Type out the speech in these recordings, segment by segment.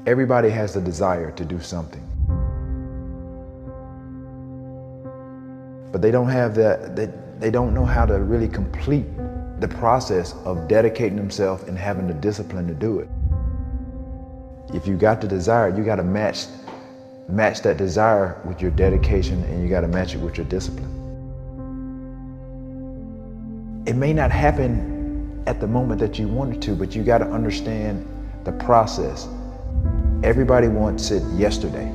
Everybody has the desire to do something, but they don't have that. They don't know how to really complete the process of dedicating themselves and having the discipline to do it. If you got the desire, you got to match that desire with your dedication, and you got to match it with your discipline. It may not happen at the moment that you want it to, but you got to understand the process. Everybody wants it yesterday.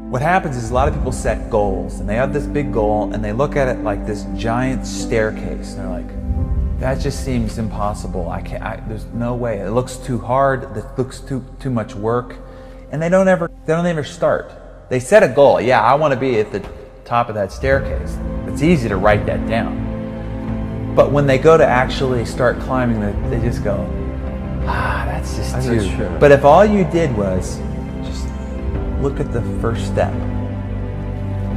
What happens is a lot of people set goals, and they have this big goal, and they look at it like this giant staircase. And they're like, that just seems impossible. There's no way. It looks too hard. It looks too much work. And they don't ever start. They set a goal. Yeah, I want to be at the top of that staircase. It's easy to write that down. But when they go to actually start climbing, they just go, that's just too. Sure. But if all you did was just look at the first step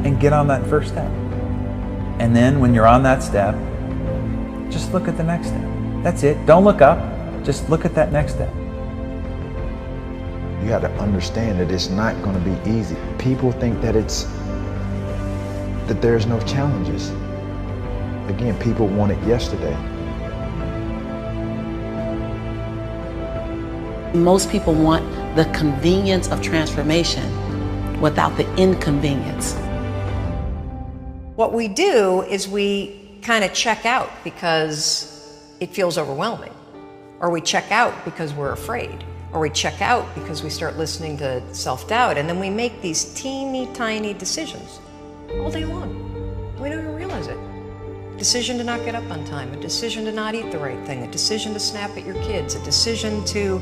and get on that first step. And then when you're on that step, just look at the next step. That's it. Don't look up. Just look at that next step. You got to understand that it's not going to be easy. People think that there's no challenges. Again, people want it yesterday. Most people want the convenience of transformation without the inconvenience. What we do is we kind of check out because it feels overwhelming, or we check out because we're afraid, or we check out because we start listening to self-doubt, and then we make these teeny tiny decisions all day long. We don't even realize it. A decision to not get up on time, a decision to not eat the right thing, a decision to snap at your kids, a decision to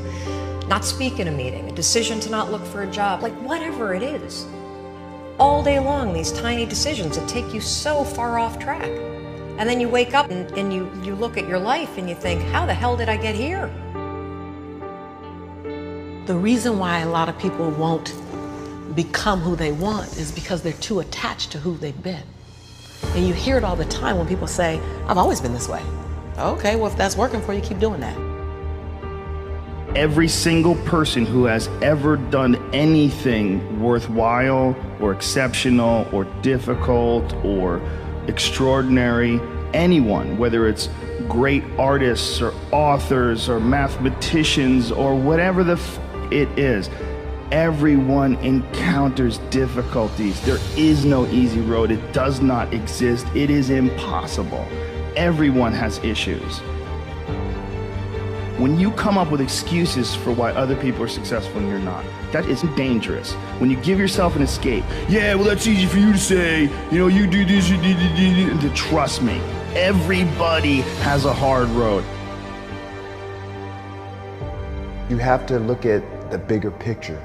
not speak in a meeting, a decision to not look for a job, like whatever it is. All day long, these tiny decisions that take you so far off track. And then you wake up and you look at your life and you think, how the hell did I get here? The reason why a lot of people won't become who they want is because they're too attached to who they've been. And you hear it all the time when people say, I've always been this way. Okay, well, if that's working for you, keep doing that. Every single person who has ever done anything worthwhile or exceptional or difficult or extraordinary, anyone, whether it's great artists or authors or mathematicians or whatever it is, everyone encounters difficulties. There is no easy road. It does not exist. It is impossible. Everyone has issues. When you come up with excuses for why other people are successful and you're not, that is dangerous. When you give yourself an escape, yeah, well, that's easy for you to say, you do this, you do. Trust me, everybody has a hard road. You have to look at the bigger picture.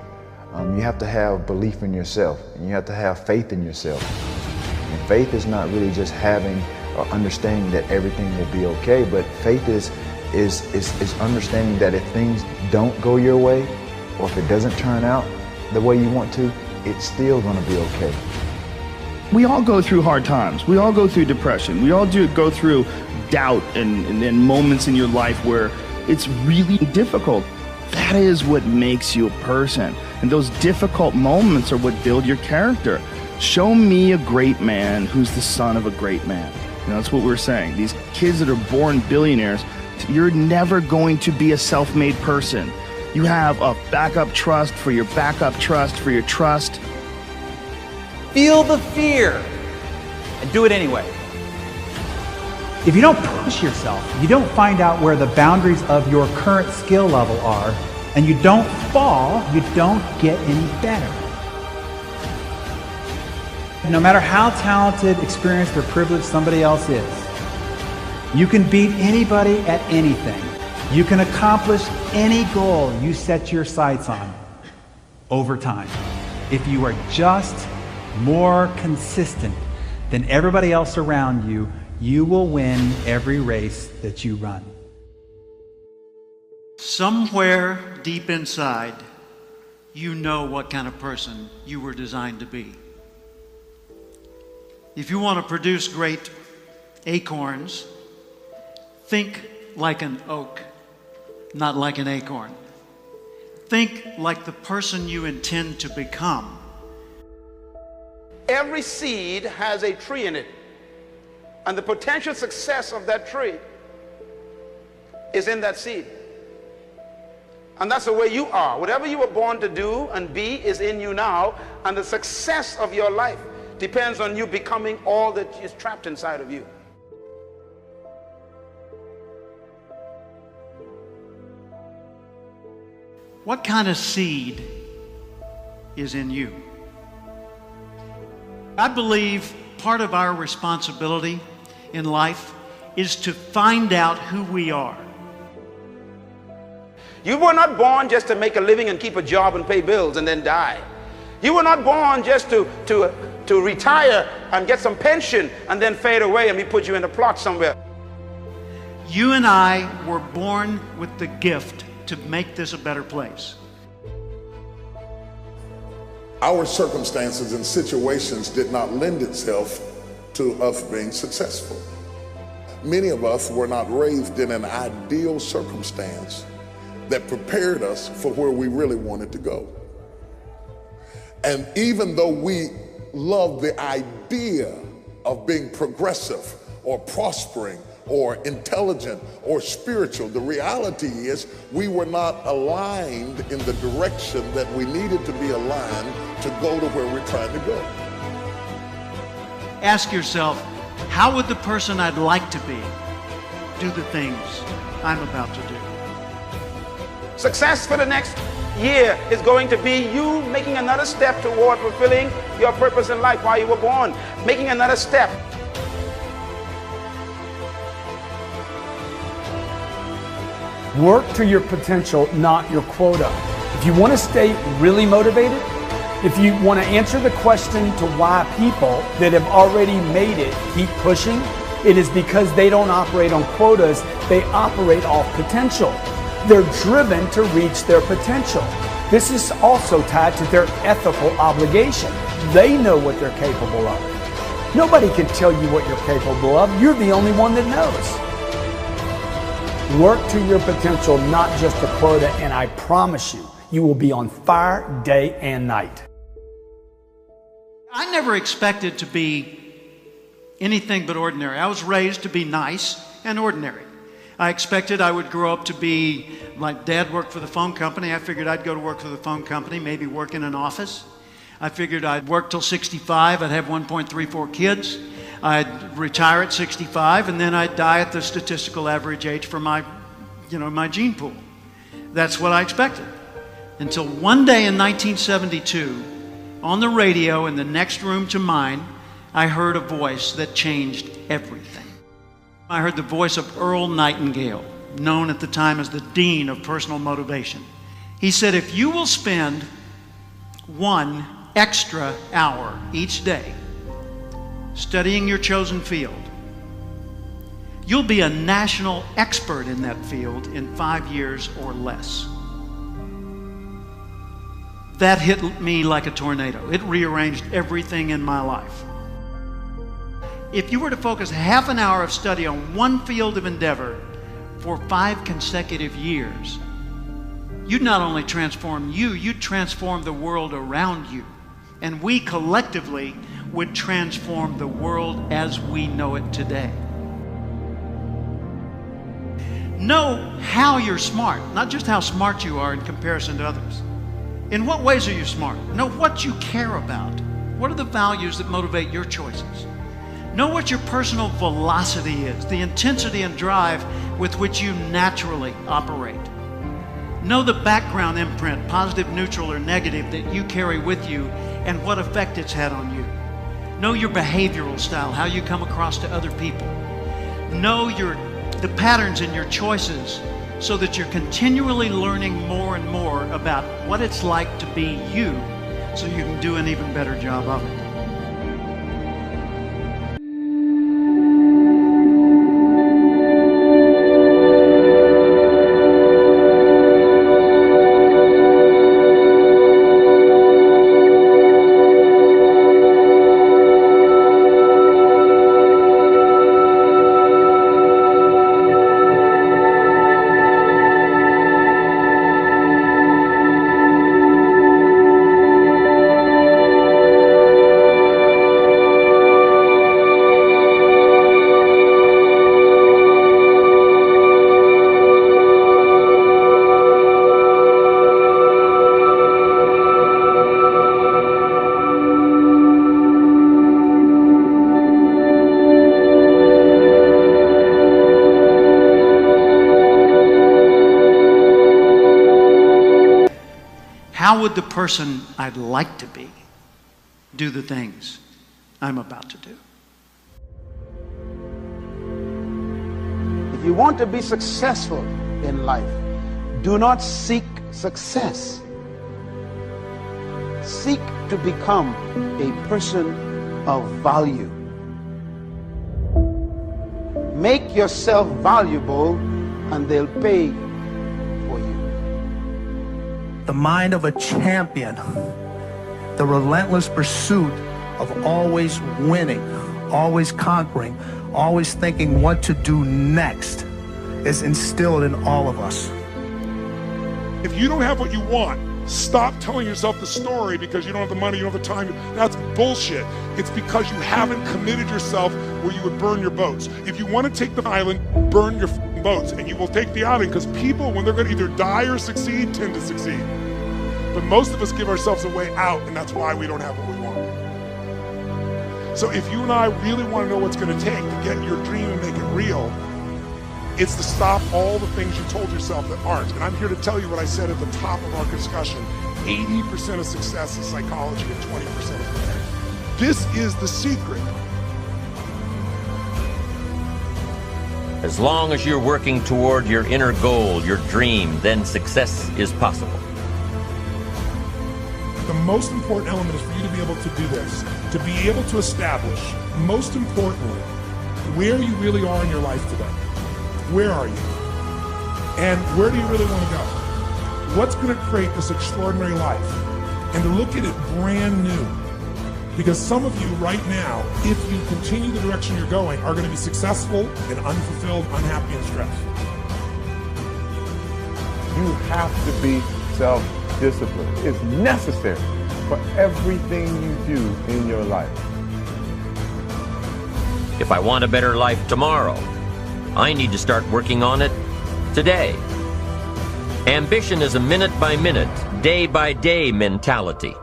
You have to have belief in yourself, and you have to have faith in yourself. And faith is not really just having or understanding that everything will be okay, but faith is understanding that if things don't go your way, or if it doesn't turn out the way you want to, it's still going to be okay. We all go through hard times. We all go through depression. We all go through doubt and moments in your life where it's really difficult. That is what makes you a person. And those difficult moments are what build your character. Show me a great man who's the son of a great man. That's what we're saying. These kids that are born billionaires, you're never going to be a self-made person. You have a backup trust for your backup trust for your trust. Feel the fear and do it anyway. If you don't push yourself, you don't find out where the boundaries of your current skill level are, and you don't fall, you don't get any better. No matter how talented, experienced, or privileged somebody else is, you can beat anybody at anything. You can accomplish any goal you set your sights on over time. If you are just more consistent than everybody else around you, you will win every race that you run. Somewhere deep inside, you know what kind of person you were designed to be. If you want to produce great acorns, think like an oak, not like an acorn. think like the person you intend to become. Every seed has a tree in it, and the potential success of that tree is in that seed. And that's the way you are. Whatever you were born to do and be is in you now, and the success of your life depends on you becoming all that is trapped inside of you. What kind of seed is in you? I believe part of our responsibility in life is to find out who we are. You were not born just to make a living and keep a job and pay bills and then die. You were not born just to retire and get some pension and then fade away and we put you in a plot somewhere. You and I were born with the gift to make this a better place. Our circumstances and situations did not lend itself to us being successful. Many of us were not raised in an ideal circumstance that prepared us for where we really wanted to go. And even though we love the idea of being progressive or prospering or intelligent or spiritual, the reality is we were not aligned in the direction that we needed to be aligned to go to where we're trying to go. Ask yourself, how would the person I'd like to be do the things I'm about to do? Success for the next year is going to be you making another step toward fulfilling your purpose in life while you were born, making another step. Work to your potential, not your quota. If you want to stay really motivated, if you want to answer the question to why people that have already made it keep pushing, it is because they don't operate on quotas, they operate off potential. They're driven to reach their potential. This is also tied to their ethical obligation. They know what they're capable of. Nobody can tell you what you're capable of. You're the only one that knows. Work to your potential, not just a quota, and I promise you, you will be on fire day and night. I never expected to be anything but ordinary. I was raised to be nice and ordinary. I expected I would grow up to be, like Dad worked for the phone company. I figured I'd go to work for the phone company, maybe work in an office. I figured I'd work till 65, I'd have 1.34 kids. I'd retire at 65, and then I'd die at the statistical average age for my gene pool. That's what I expected. Until one day in 1972, on the radio in the next room to mine, I heard a voice that changed everything. I heard the voice of Earl Nightingale, known at the time as the Dean of Personal Motivation. He said, if you will spend 1 extra hour each day studying your chosen field, you'll be a national expert in that field in 5 years or less. That hit me like a tornado. It rearranged everything in my life. If you were to focus half an hour of study on one field of endeavor for 5 consecutive years, you'd not only transform you, you'd transform the world around you. And we collectively would transform the world as we know it today. Know how you're smart, not just how smart you are in comparison to others. In what ways are you smart? Know what you care about. What are the values that motivate your choices? Know what your personal velocity is, the intensity and drive with which you naturally operate. Know the background imprint, positive, neutral, or negative, that you carry with you and what effect it's had on you. Know your behavioral style, how you come across to other people. Know the patterns in your choices so that you're continually learning more and more about what it's like to be you so you can do an even better job of it. how would the person I'd like to be do the things I'm about to do? If you want to be successful in life, do not seek success. Seek to become a person of value. Make yourself valuable and they'll pay for you. The mind of a champion, the relentless pursuit of always winning, always conquering, always thinking what to do next is instilled in all of us. If you don't have what you want, stop telling yourself the story because you don't have the money, you don't have the time. That's bullshit. It's because you haven't committed yourself where you would burn your boats. If you want to take the island, burn your boats, and you will take the island, because people, when they're going to either die or succeed, tend to succeed. But most of us give ourselves a way out, and that's why we don't have what we want. So if you and I really want to know what's going to take to get your dream and make it real, it's to stop all the things you told yourself that aren't. And I'm here to tell you what I said at the top of our discussion. 80% of success is psychology and 20% is faith. This is the secret. As long as you're working toward your inner goal, your dream, then success is possible. The most important element is for you to be able to do this, to be able to establish, most importantly, where you really are in your life today. Where are you? And where do you really want to go? What's going to create this extraordinary life? And to look at it brand new. Because some of you right now, if you continue the direction you're going, are going to be successful and unfulfilled, unhappy, and stressed. You have to be self-disciplined. It's necessary for everything you do in your life. If I want a better life tomorrow, I need to start working on it today. Ambition is a minute-by-minute, day-by-day mentality.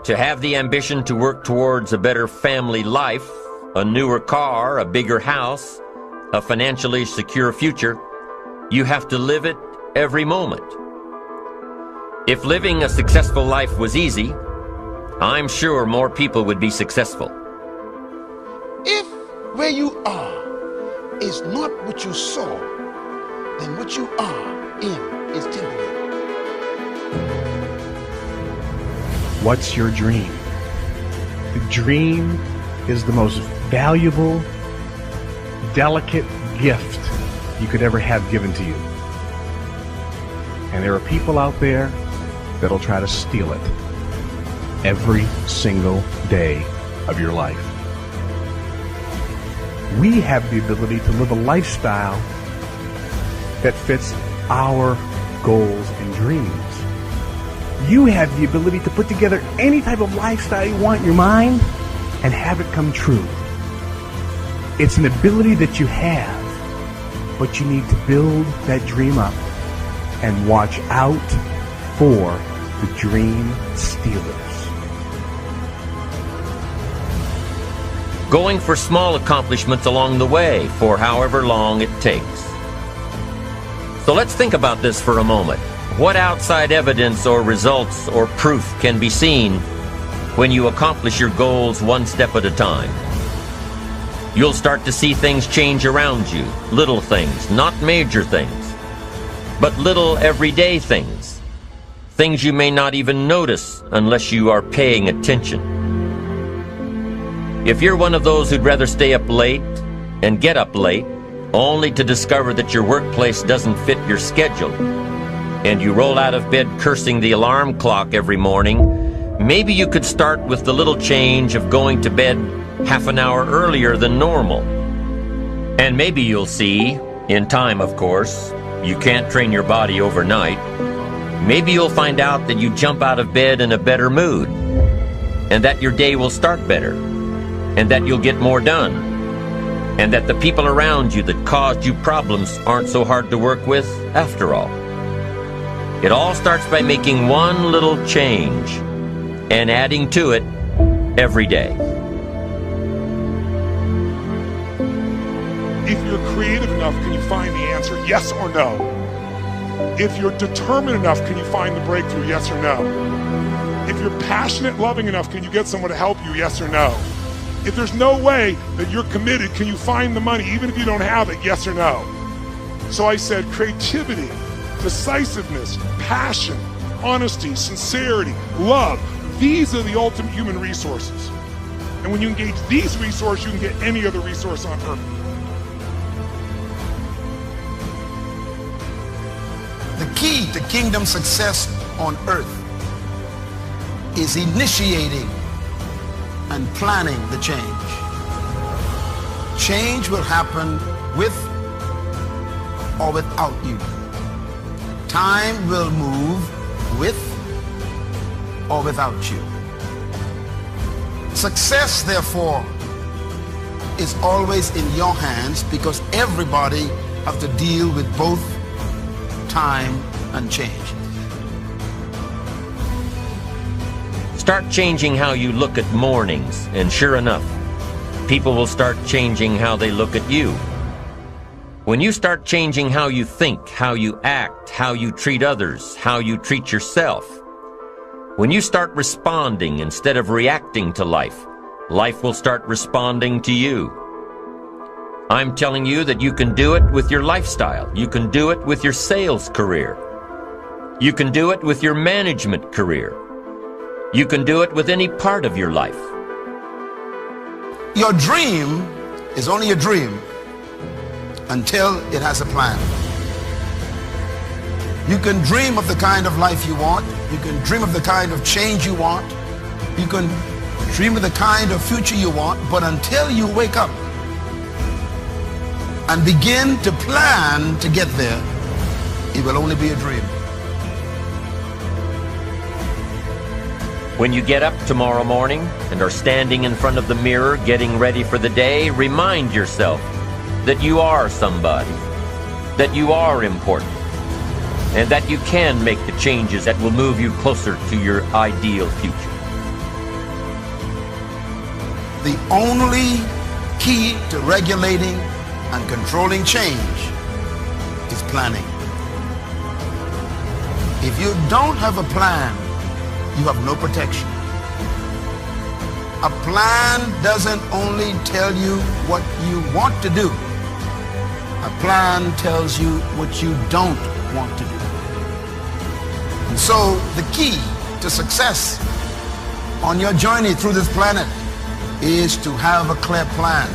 To have the ambition to work towards a better family life, a newer car, a bigger house, a financially secure future, you have to live it every moment. If living a successful life was easy, I'm sure more people would be successful. If where you are is not what you saw, then what you are in is temporary. What's your dream? The dream is the most valuable, delicate gift you could ever have given to you. And there are people out there that'll try to steal it every single day of your life. We have the ability to live a lifestyle that fits our goals and dreams. You have the ability to put together any type of lifestyle you want in your mind and have it come true. It's an ability that you have, but you need to build that dream up and watch out for the dream stealers. Going for small accomplishments along the way for however long it takes. So let's think about this for a moment. What outside evidence or results or proof can be seen when you accomplish your goals one step at a time? You'll start to see things change around you, little things, not major things, but little everyday things. Things you may not even notice unless you are paying attention. If you're one of those who'd rather stay up late and get up late, only to discover that your workplace doesn't fit your schedule, and you roll out of bed cursing the alarm clock every morning, maybe you could start with the little change of going to bed half an hour earlier than normal. And maybe you'll see, in time of course, you can't train your body overnight, maybe you'll find out that you jump out of bed in a better mood, and that your day will start better, and that you'll get more done, and that the people around you that caused you problems aren't so hard to work with after all. It all starts by making one little change and adding to it every day. If you're creative enough, can you find the answer, yes or no? If you're determined enough, can you find the breakthrough? Yes or no? If you're passionate, loving enough, can you get someone to help you? Yes or no? If there's no way that you're committed, can you find the money even if you don't have it? Yes or no? So I said creativity, decisiveness, passion, honesty, sincerity, love. These are the ultimate human resources. And when you engage these resources, you can get any other resource on earth. The key to kingdom success on earth is initiating and planning the change. Change will happen with or without you. Time will move with or without you. Success, therefore, is always in your hands because everybody has to deal with both time and change. Start changing how you look at mornings, and sure enough, people will start changing how they look at you. When you start changing how you think, how you act, how you treat others, how you treat yourself, when you start responding instead of reacting to life, life will start responding to you. I'm telling you that you can do it with your lifestyle. You can do it with your sales career. You can do it with your management career. You can do it with any part of your life. Your dream is only a dream until it has a plan. You can dream of the kind of life you want. You can dream of the kind of change you want. You can dream of the kind of future you want, but until you wake up and begin to plan to get there, it will only be a dream. When you get up tomorrow morning and are standing in front of the mirror getting ready for the day, remind yourself that you are somebody, that you are important, and that you can make the changes that will move you closer to your ideal future. The only key to regulating and controlling change is planning. If you don't have a plan, you have no protection. A plan doesn't only tell you what you want to do. A plan tells you what you don't want to do. And so the key to success on your journey through this planet is to have a clear plan.